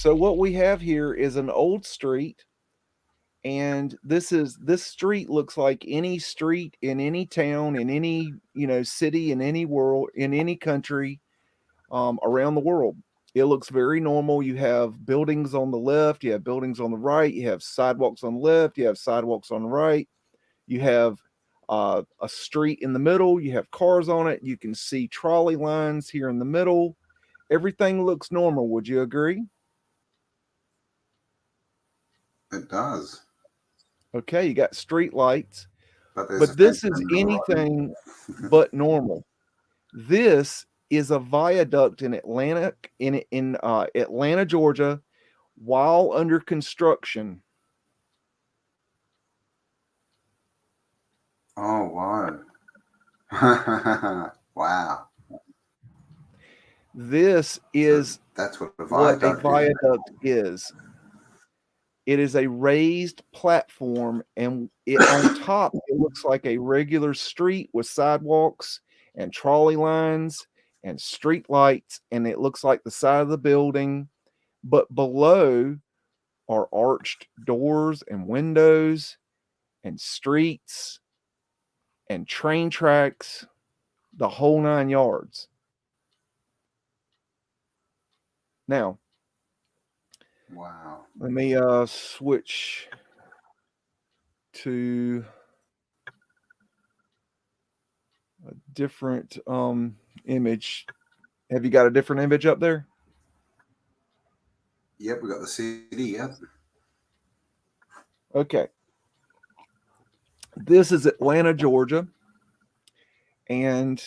So what we have here is an old street, and this street looks like any street in any town, in any city, in any world, in any country, around the world. It looks very normal. You have buildings on the left, you have buildings on the right, you have sidewalks on the left, you have sidewalks on the right, you have a street in the middle, you have cars on it, you can see trolley lines here in the middle. Everything looks normal. Would you agree? It does. Okay, you got street lights, But there's a but fence this is in the road. anything but normal. This is a viaduct in Atlanta, Georgia, while under construction. Oh, wow. Wow. This So is that's what a what a viaduct is. viaduct is. It is a raised platform, and on top it looks like a regular street with sidewalks and trolley lines and street lights, and it looks like the side of the building. But below are arched doors and windows and streets and train tracks, the whole 9 yards. Now, Wow. let me switch to a different image. Have you got a different image up there? Yep, we got the city. Yep. Okay. This is Atlanta, Georgia, and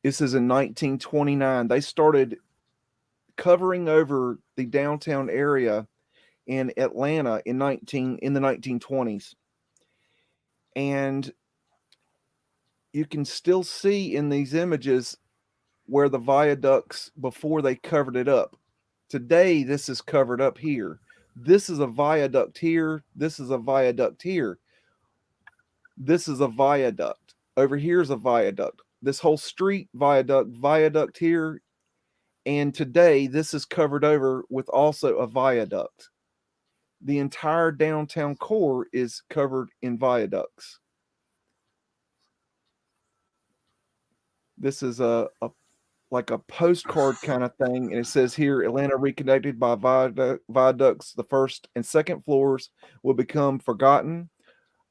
this is in 1929. They started covering over the downtown area in Atlanta in the 1920s. And you can still see in these images where the viaducts before they covered it up. Today this is covered up here. This is a viaduct here, this is a viaduct here. This is a viaduct. Over here is a viaduct. This whole street viaduct here, and today this is covered over with also a viaduct. The entire downtown core is covered in viaducts. This is like a postcard kind of thing, and it says here, Atlanta reconnected by viaducts. The first and second floors will become forgotten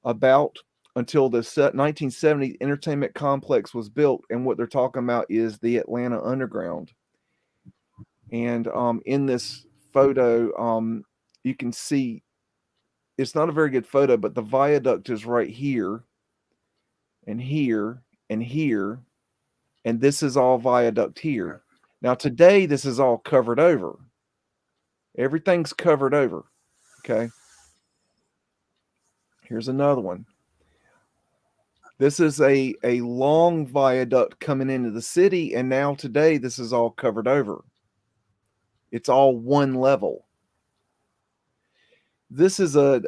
about until the 1970 entertainment complex was built, and what they're talking about is the Atlanta Underground. And in this photo, you can see it's not a very good photo, but the viaduct is right here and here and here, and this is all viaduct here. Now today this is all covered over. Everything's covered over. Okay. Here's another one. This is a long viaduct coming into the city, and now today this is all covered over. It's all one level. This is a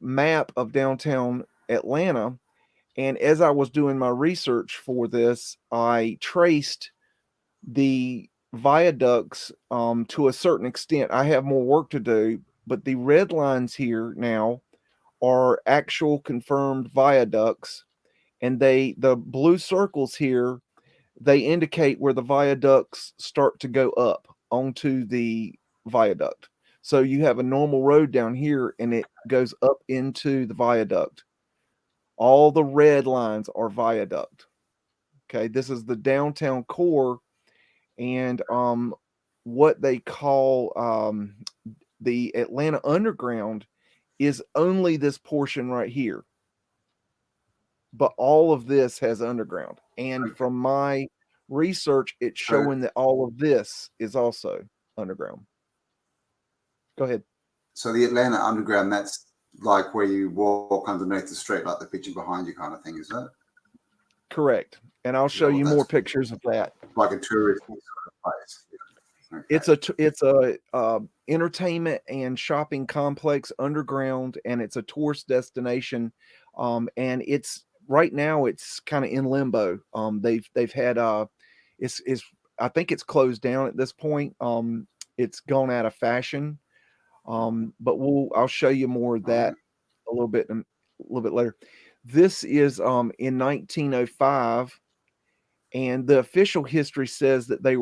map of downtown Atlanta, and as I was doing my research for this, I traced the viaducts to a certain extent. I have more work to do, but the red lines here now are actual confirmed viaducts, and the blue circles here, they indicate where the viaducts start to go up onto the viaduct. So you have a normal road down here and it goes up into the viaduct. All the red lines are viaduct. Okay, this is the downtown core, and what they call the Atlanta Underground is only this portion right here. But all of this has underground. And from my research, it's showing that all of this is also underground. Go ahead. So the Atlanta Underground, that's like where you walk underneath the street, like the picture behind you kind of thing, is that? Correct. And I'll show you more pictures of that. Like a tourist sort of place. Okay. It's a entertainment and shopping complex underground, and it's a tourist destination. And it's right now it's kind of in limbo. They've had it's I think it's closed down at this point. It's gone out of fashion. But I'll show you more of Right. that a little bit later. This is in 1905, and the official history says that they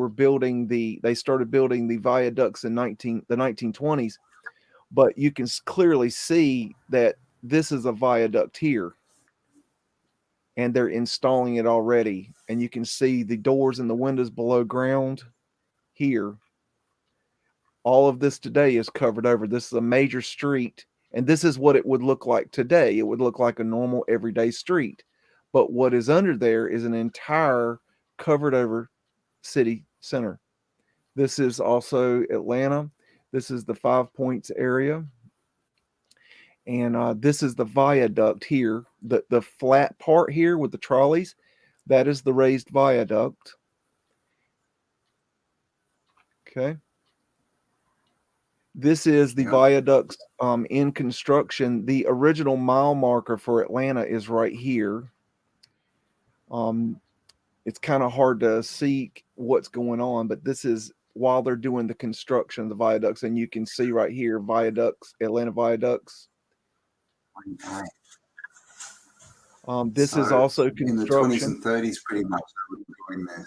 started building the viaducts in the 1920s, but you can clearly see that this is a viaduct here, and they're installing it already, and you can see the doors and the windows below ground here. All of this today is covered over. This is a major street, and this is what it would look like today. It would look like a normal everyday street. But what is under there is an entire covered over city center. This is also Atlanta. This is the Five Points area. And this is the viaduct here. The flat part here with the trolleys, that is the raised viaduct. Okay. This is the Yep. viaducts in construction. The original mile marker for Atlanta is right here. It's kind of hard to see what's going on, but this is while they're doing the construction of the viaducts, and you can see right here, viaducts, Atlanta viaducts. This is also construction. In the 20s and 30s, pretty much they were doing this.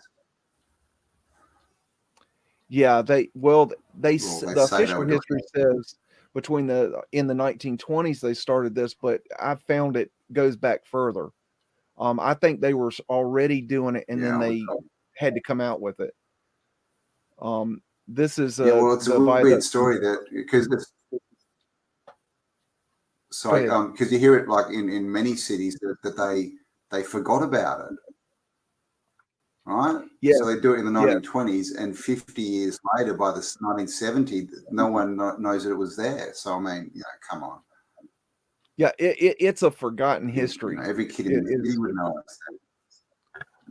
Yeah, the say official they were history says in the 1920s they started this, but I found it goes back further. I think they were already doing it, and then they had to come out with it. This is well, it's a weird viaduct. story that because because you hear it like in many cities that they forgot about it. Right? Yeah. So they do it in the 1920s, and 50 years later, by the 1970s, no one knows that it was there. So, I mean, come on. Yeah, it's a forgotten history. Every kid in the city would know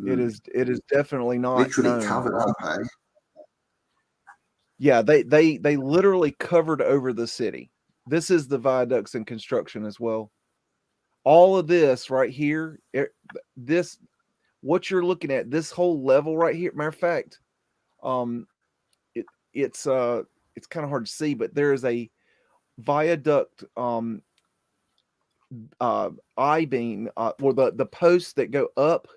it. It is definitely not literally known. Covered up, eh? Yeah, they literally covered over the city. This is the viaducts in construction as well. All of this right here, what you're looking at, this whole level right here. Matter of fact, it's kind of hard to see, but there is a viaduct I-beam or the posts that go up.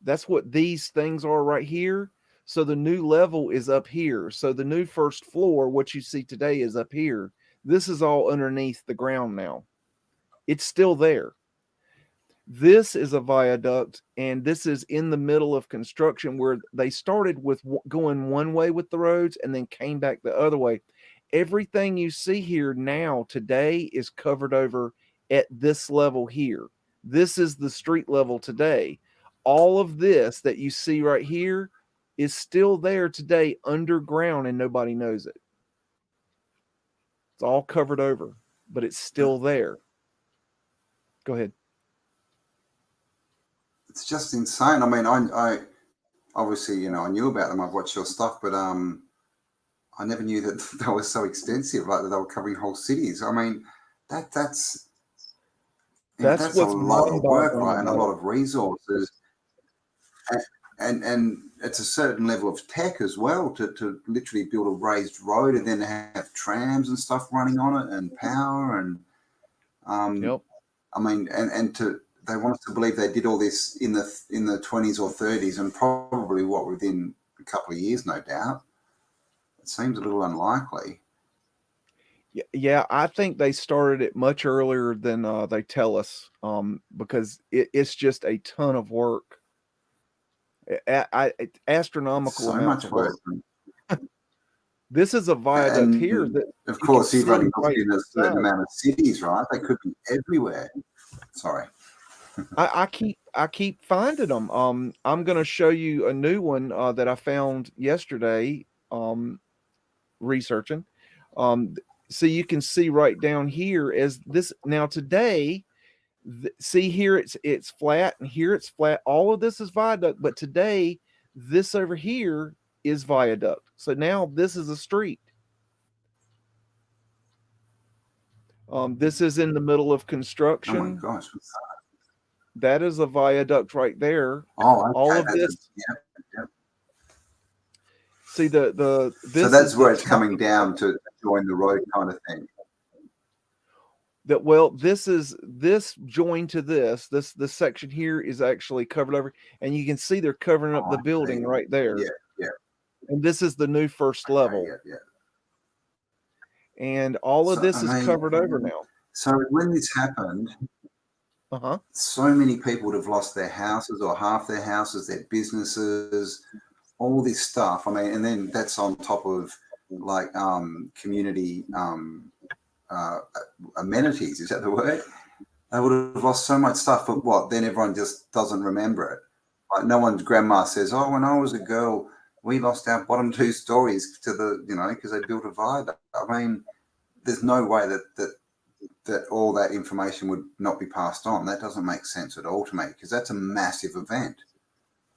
That's what these things are right here. So the new level is up here. So the new first floor, what you see today, is up here. This is all underneath the ground now. It's still there. This is a viaduct, and this is in the middle of construction, where they started with going one way with the roads and then came back the other way. Everything you see here now today is covered over at this level here. This is the street level today. All of this that you see right here is still there today underground, and nobody knows it. It's all covered over, but it's still there. Go ahead. It's just insane. I mean, I obviously, I knew about them. I've watched your stuff, but I never knew that they were so extensive, like that they were covering whole cities. I mean, that's a lot of work, right, and a lot of resources, and it's a certain level of tech as well to literally build a raised road and then have trams and stuff running on it and power and Yep. I mean, and they want us to believe they did all this in the 20s or 30s, and probably within a couple of years, no doubt. It seems a little unlikely. Yeah, I think they started it much earlier than they tell us, because it's just a ton of work. Astronomical So amounts much of work. work. This is a viaduct here. Of course, you've only looked right in a certain amount of cities, right? They could be everywhere. Sorry. I keep finding them. I'm going to show you a new one that I found yesterday, researching. So you can see right down here as this now today. See here, it's flat, and here it's flat. All of this is viaduct, but today this over here is viaduct. So now this is a street. This is in the middle of construction. Oh my gosh. That is a viaduct right there. Oh, okay. All of this. Yep. See So this that's is the where it's top coming down to join the road kind of thing. that well this joined to this section here is actually covered over, and you can see they're covering up Oh, the I building see. right there. Yeah, yeah. And this is the new first Okay, level. yeah, yeah. And all of So I this is mean, covered over now. so when this happened, Uh-huh. so many people would have lost their houses or half their houses, their businesses, all this stuff. I mean, and then that's on top of like community uh, amenities. Is that the word? They would have lost so much stuff, but what? Then everyone just doesn't remember it. Like no one's grandma says, "Oh, when I was a girl, we lost our bottom two stories to the, because they built a viaduct." I mean, there's no way that all that information would not be passed on. That doesn't make sense at all to me because that's a massive event.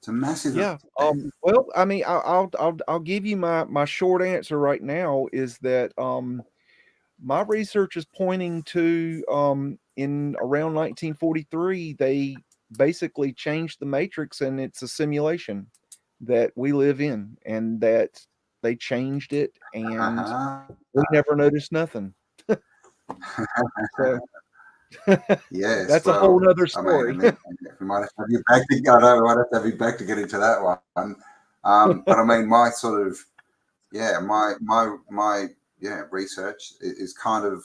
It's a massive Yeah. event. Well, I mean, I'll give you my short answer right now is that my research is pointing to in around 1943 they basically changed the matrix, and it's a simulation that we live in, and that they changed it, and we never noticed nothing. So Yes, that's a whole well, nother I mean, story. we might have to have you back to go. No, we might have to have you back to get into that one. But I mean, my sort of, yeah, my research is kind of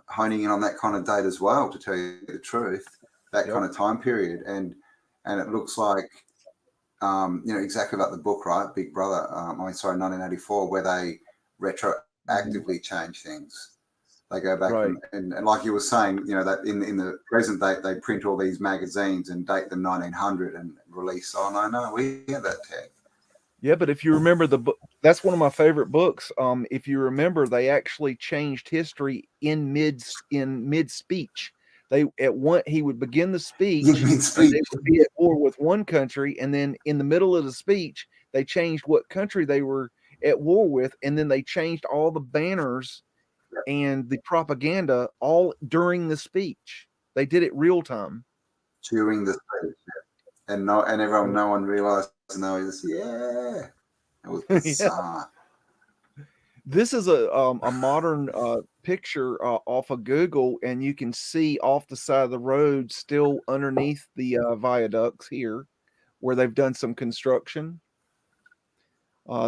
honing in on that kind of date as well. To tell you the truth, that Yep. kind of time period, and it looks like, exactly like the book, right? Big Brother. 1984, where they retroactively change things. They go back Right. and like you were saying, that in the present they print all these magazines and date them 1900 and release. Oh no, we have that tech. Yeah, but if you remember the book, that's one of my favorite books. If you remember, they actually changed history in mid speech. They at one he would begin the You speech, mean and speech? they would be at war with one country, and then in the middle of the speech, they changed what country they were at war with, and then they changed all the banners and the propaganda all during the speech. They did it real time. During the speech, and everyone, no one realized. No, yeah, it was Yeah. bizarre. This is a modern picture off of Google, and you can see off the side of the road, still underneath the viaducts here, where they've done some construction.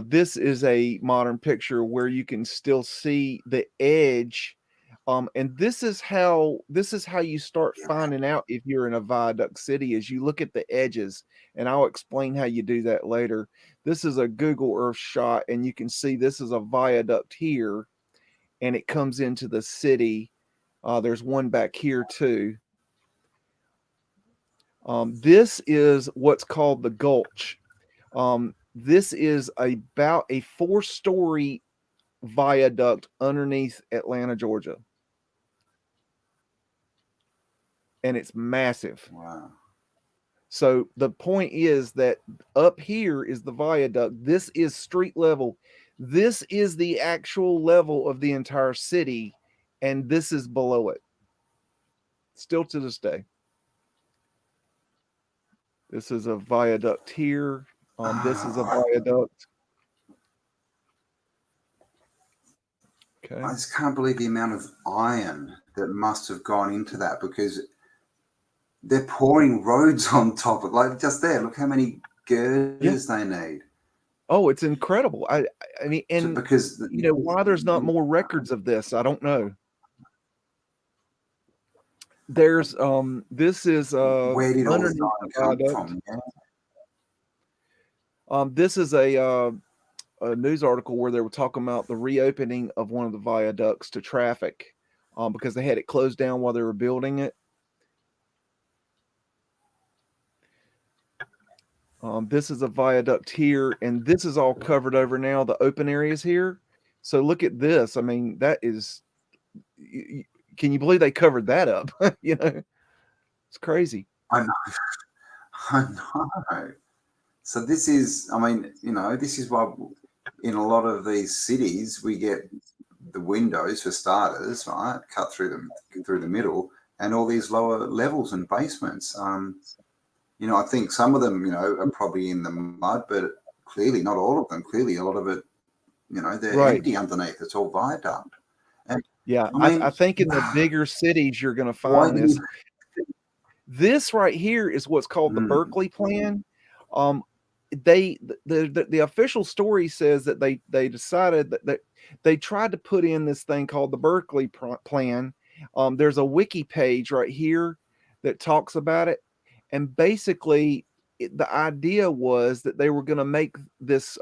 This is a modern picture where you can still see the edge, and this is how you start Yeah. finding out if you're in a viaduct city. Is you look at the edges, and I'll explain how you do that later. This is a Google Earth shot, and you can see this is a viaduct here, and it comes into the city. There's one back here too. This is what's called the Gulch. This is about a 4-story viaduct underneath Atlanta, Georgia, and it's massive. Wow. So the point is that up here is the viaduct. This is street level. This is the actual level of the entire city, and this is below it. Still to this day. This is a viaduct here. This is a I viaduct. Okay. just can't believe the amount of iron that must have gone into that because they're pouring roads on top of like just there. Look how many Yeah. girders they need. Oh, it's incredible. I mean, So and because why there's not more records of this, I don't know. There's this is where did all this underneath iron the come viaduct. from? Yeah. This is a news article where they were talking about the reopening of one of the viaducts to traffic, because they had it closed down while they were building it. This is a viaduct here, and this is all covered over now. The open areas here. So look at this. I mean, that is. Can you believe they covered that up? It's crazy. I know. I know. So this is, I mean, this is why in a lot of these cities we get the windows for starters, right, cut through the middle, and all these lower levels and basements. I think some of them, are probably in the mud, but clearly not all of them. Clearly, a lot of it, they're Right. empty underneath. It's all viaduct. And Yeah. I mean, I think in the bigger cities, you're going to why find do this. you? This right here is what's called the Mm, Berkeley Plan. Um, the official story says that they decided that they tried to put in this thing called the Berkeley Plan. There's a wiki page right here that talks about it, and basically the idea was that they were going to make this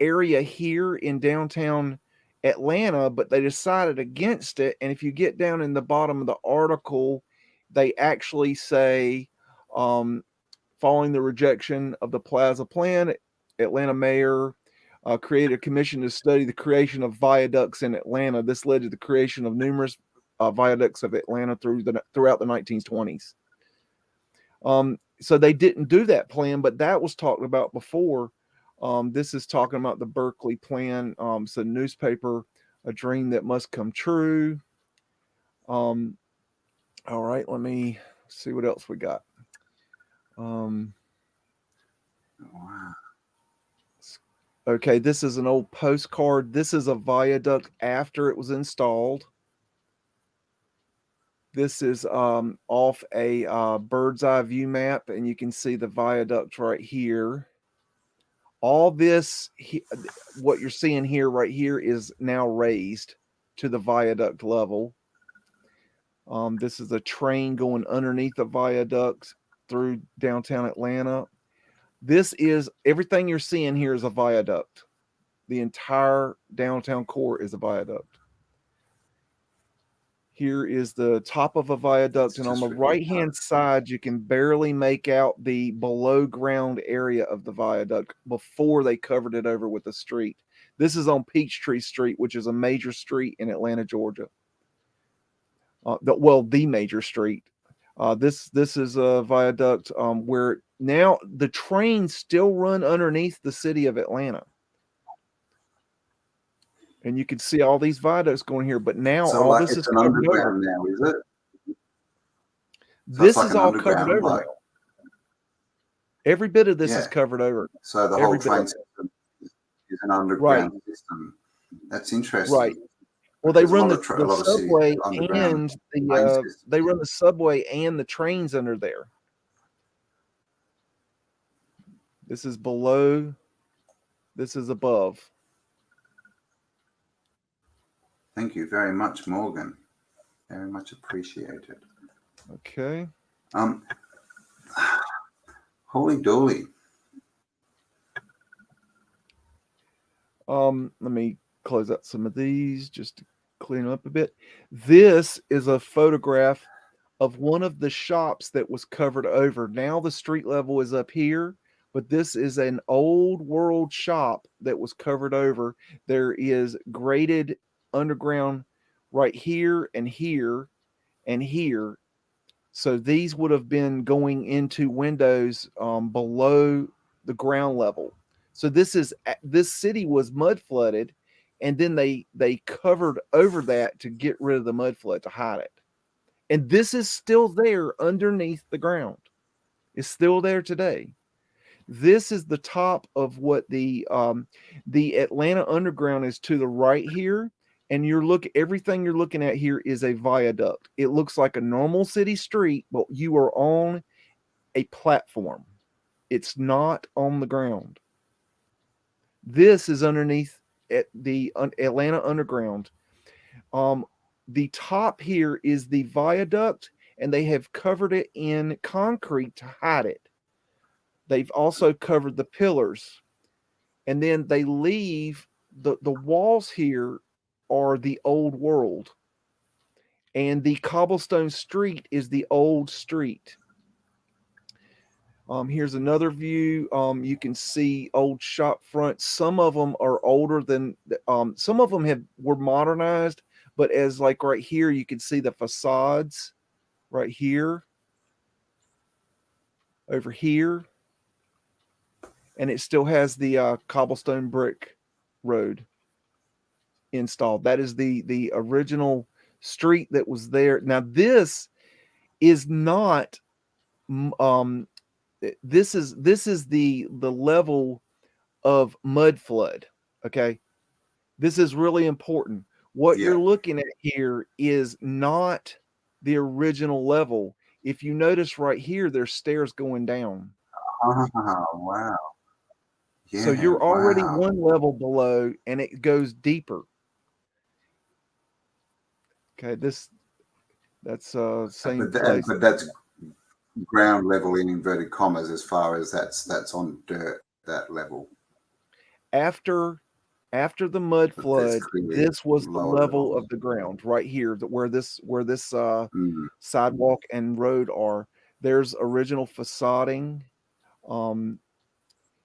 area here in downtown Atlanta, but they decided against it. And if you get down in the bottom of the article, they actually say, following the rejection of the Plaza Plan, Atlanta mayor created a commission to study the creation of viaducts in Atlanta. This led to the creation of numerous viaducts of Atlanta throughout the 1920s. So they didn't do that plan, but that was talked about before. This is talking about the Berkeley Plan. So newspaper, a dream that must come true. All right, let me see what else we got. wow. Okay, this is an old postcard. This is a viaduct after it was installed. This is off a bird's eye view map, and you can see the viaduct right here. All this, what you're seeing here, right here, is now raised to the viaduct level. This is a train going underneath the viaduct through downtown Atlanta. This is everything you're seeing here is a viaduct. The entire downtown core is a viaduct. Here is the top of a viaduct, and on the right-hand side, you can barely make out the below-ground area of the viaduct before they covered it over with the street. This is on Peachtree Street, which is a major street in Atlanta, Georgia. The major street. This is a viaduct where now the trains still run underneath the city of Atlanta. And you can see all these viaducts going here, but now So all this is an covered over. underground now, is it? So This is all covered over like, now. Every bit of this is covered over. So the whole train system is an underground system. That's interesting. Right. Well, they run the subway and they run the subway and the trains under there. This is below. This is above. Thank you very much, Morgan. Very much appreciated. Okay. Holy dooly. Let me close out some of these just to clean up a bit. This is a photograph of one of the shops that was covered over. Now the street level is up here, but this is an old world shop that was covered over. There is graded underground right here and here and here. So these would have been going into windows below the ground level. So this city was mud flooded, and then they covered over that to get rid of the mud flood, to hide it. And this is still there underneath the ground. It's still there today. This is the top of what the Atlanta Underground is to the right here. And everything you're looking at here is a viaduct. It looks like a normal city street, but you are on a platform. It's not on the ground. This is underneath the Atlanta Underground. The top here is the viaduct, and they have covered it in concrete to hide it. They've also covered the pillars, and then they leave the walls here are the old world, and the cobblestone street is the old street. Here's another view. You can see old shop fronts. Some of them are older than some of them were modernized, but as like right here, you can see the facades right here, over here, and it still has the cobblestone brick road installed. That is the original street that was there. Now this is not this is the level of mud flood. Okay. This is really important. What Yeah. you're looking at here is not the original level. If you notice right here, there's stairs going down. Oh, wow. So Yeah, you're already wow. one level below and it goes deeper. Okay, that's same place. But that's ground level in inverted commas, as far as that's on dirt, that level. After the mud But there's flood, clearly this was the lower level levels. of the ground right here, where this Mm, sidewalk and road are. There's original facading. Um,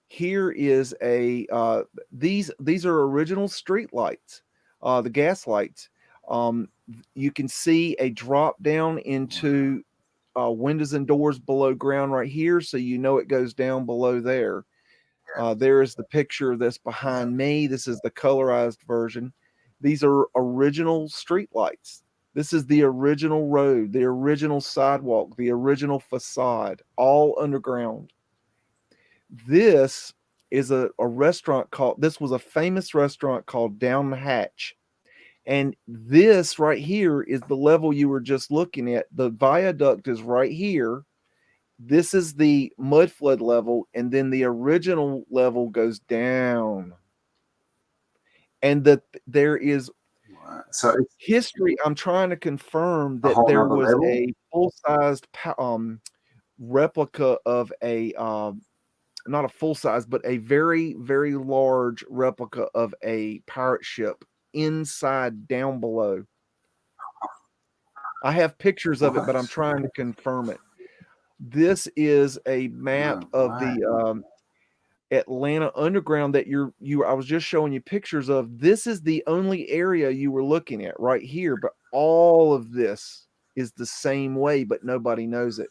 Here is these are original street lights, the gas lights. You can see a drop down into windows and doors below ground right here, so you know it goes down below there. There is the picture that's behind me. This is the colorized version. These are original street lights. This is the original road, the original sidewalk, the original facade, all underground. This is a restaurant called, this was a famous restaurant called Down the Hatch. And this right here is the level you were just looking at. The viaduct is right here. This is the mud flood level, and then the original level goes down. And that there is right. So it's history. I'm trying to confirm a that whole there nother was level. a full-sized replica of a not a full size, but a very, very large replica of a pirate ship inside down below. I have pictures of it, but I'm What? trying to confirm it. This is a map No of way. the Atlanta Underground that I was just showing you pictures of. This is the only area you were looking at right here, but all of this is the same way, but nobody knows it.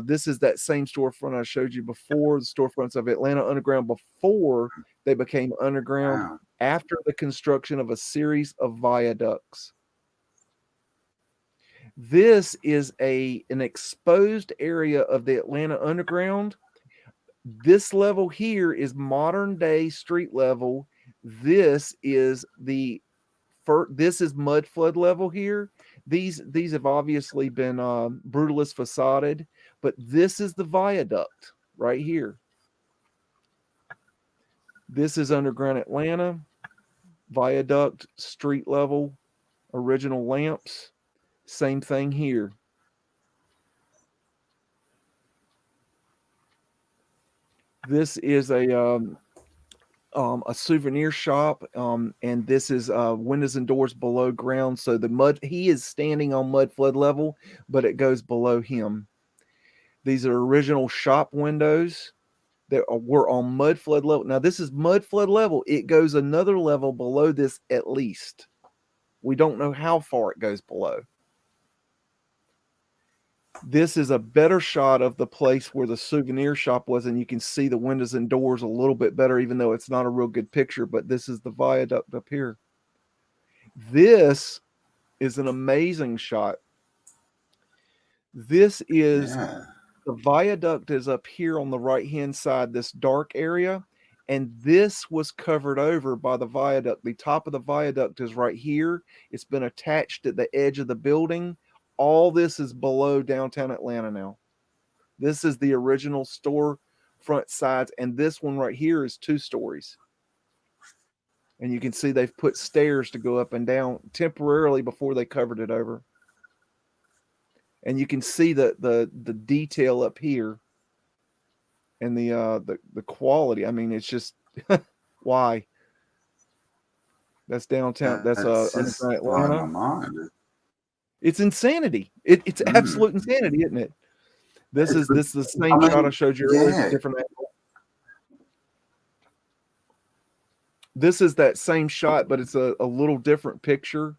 This is that same storefront I showed you before, the storefronts of Atlanta Underground before they became underground, Wow. after the construction of a series of viaducts. This is an exposed area of the Atlanta Underground. This level here is modern day street level. This is this is mud flood level here. These have obviously been brutalist facaded, but this is the viaduct right here. This is underground Atlanta viaduct, street level, original lamps. Same thing here. This is a souvenir shop, and this is windows and doors below ground. So the mud, he is standing on mud flood level, but it goes below him. These are original shop windows that were on mud flood level. Now this is mud flood level. It goes another level below this at least. We don't know how far it goes below. This is a better shot of the place where the souvenir shop was, and you can see the windows and doors a little bit better, even though it's not a real good picture. But this is the viaduct up here. This is an amazing shot. This is Yeah. the viaduct is up here on the right hand side, this dark area, and this was covered over by the viaduct. The top of the viaduct is right here. It's been attached at the edge of the building. All this is below downtown Atlanta now. This is the original store front sides, and this one right here is 2 stories. And you can see they've put stairs to go up and down temporarily before they covered it over. And you can see the detail up here and the quality. I mean, it's just why. That's downtown. That's That's just underground blowing my Atlanta. mind. It's insanity. It's Mm. absolute insanity, isn't it? This It's is the, the same I shot I mean, showed you earlier, yeah. different angle. This is that same shot, but it's a little different picture.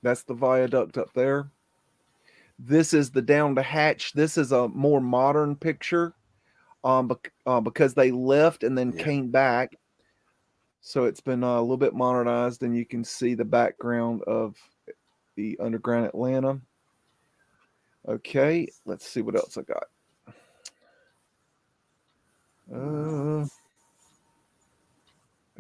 That's the viaduct up there. This is the down the hatch. This is a more modern picture, because they left and then Yeah. came back. So it's been a little bit modernized, and you can see the background of the underground Atlanta. Okay, let's see what else I got. Uh,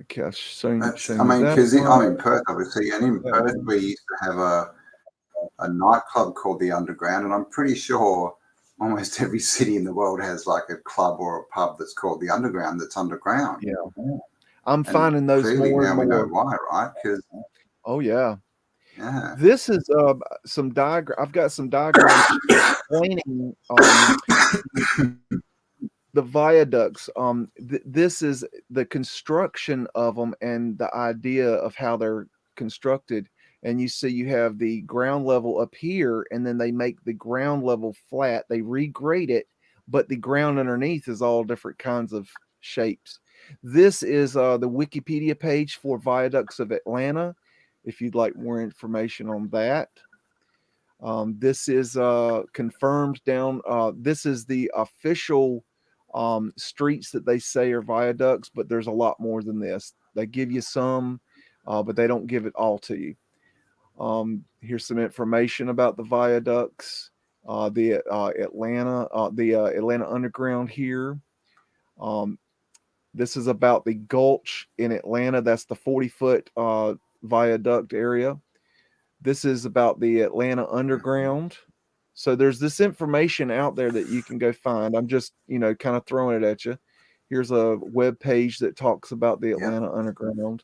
okay, I've shown I you mean, that because I'm one. in Perth, obviously, and in That Perth one. we used to have a nightclub called the Underground, and I'm pretty sure almost every city in the world has like a club or a pub that's called the Underground that's underground. Yeah, I'm And finding those clearly more and now we know more. why, right? Because Oh yeah. yeah, This is some diagram. I've got some diagrams explaining the viaducts. This is the construction of them and the idea of how they're constructed. And you see, you have the ground level up here, and then they make the ground level flat. They regrade it, but the ground underneath is all different kinds of shapes. This is the Wikipedia page for Viaducts of Atlanta. If you'd like more information on that. This is confirmed down. This is the official streets that they say are viaducts, but there's a lot more than this. They give you some, but they don't give it all to you. Here's some information about the viaducts. The Atlanta Underground here. Um, this is about the Gulch in Atlanta. That's the 40-foot viaduct area. This is about the Atlanta Underground. So there's this information out there that you can go find. I'm just, kind of throwing it at you. Here's a web page that talks about the yep. Atlanta Underground.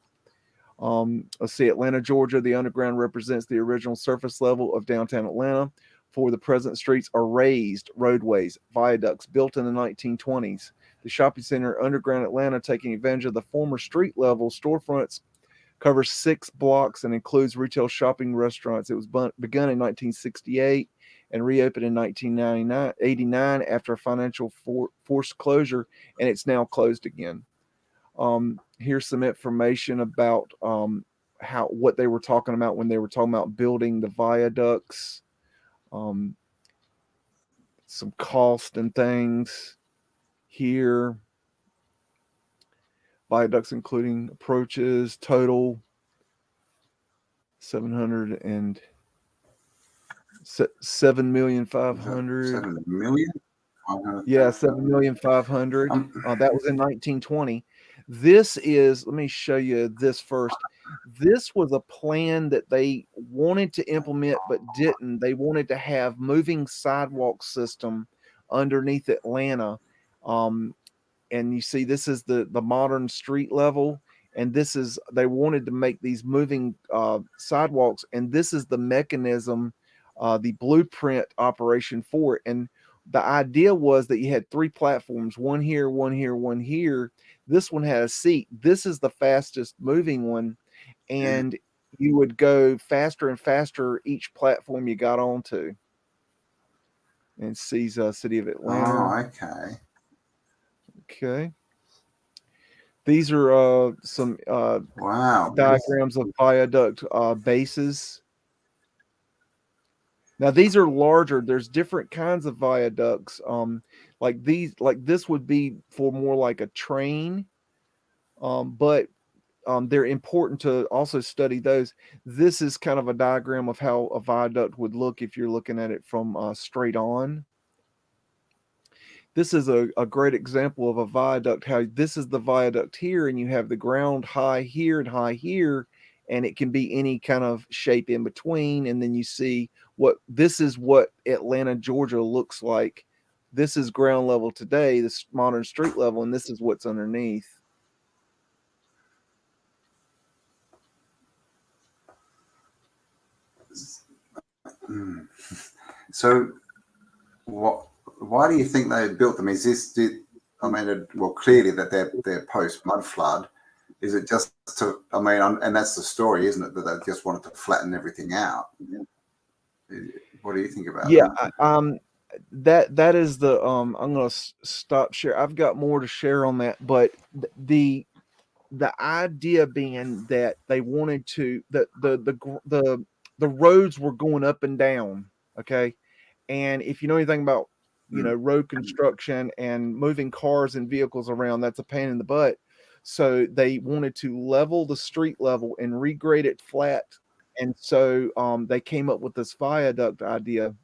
Let's see, Atlanta, Georgia. The Underground represents the original surface level of downtown Atlanta. For the present streets are raised roadways, viaducts built in the 1920s. The shopping center Underground Atlanta, taking advantage of the former street level storefronts, covers 6 blocks and includes retail, shopping, restaurants. It was begun in 1968 and reopened in 1989 after a financial forced closure, and it's now closed again. Here's some information about what they were talking about when they were talking about building the viaducts. Um, some cost and things here. Viaducts including approaches total 7,500,000. 7 million. Yeah, 7,500,000. That was in 1920. This is, let me show you this first. This was a plan that they wanted to implement but didn't. They wanted to have moving sidewalk system underneath Atlanta. And you see, this is the modern street level, and this is, they wanted to make these moving sidewalks, and this is the mechanism, the blueprint operation for it. And the idea was that you had 3 platforms, one here, one here, one here. This one had a seat. This is the fastest moving one, and you would go faster and faster each platform you got onto. And sees City of Atlanta. Oh, okay. Okay. These are some Wow. diagrams of viaduct bases. Now these are larger. There's different kinds of viaducts. Like this would be for more like a train, but they're important to also study those. This is kind of a diagram of how a viaduct would look if you're looking at it from straight on. This is a great example of a viaduct, how this is the viaduct here, and you have the ground high here and high here, and it can be any kind of shape in between. And then you see this is what Atlanta, Georgia looks like. This is ground level today, this modern street level, and this is what's underneath. So, why do you think they built them? Is this, well, clearly that they're post mud flood. Is it just to, and that's the story, isn't it? That they just wanted to flatten everything out. What do you think about that? That is the I'm going to stop share. I've got more to share on that, but the idea being that they wanted to, the roads were going up and down, okay? And if you know anything about road construction and moving cars and vehicles around, that's a pain in the butt. So they wanted to level the street level and regrade it flat. And so they came up with this viaduct idea.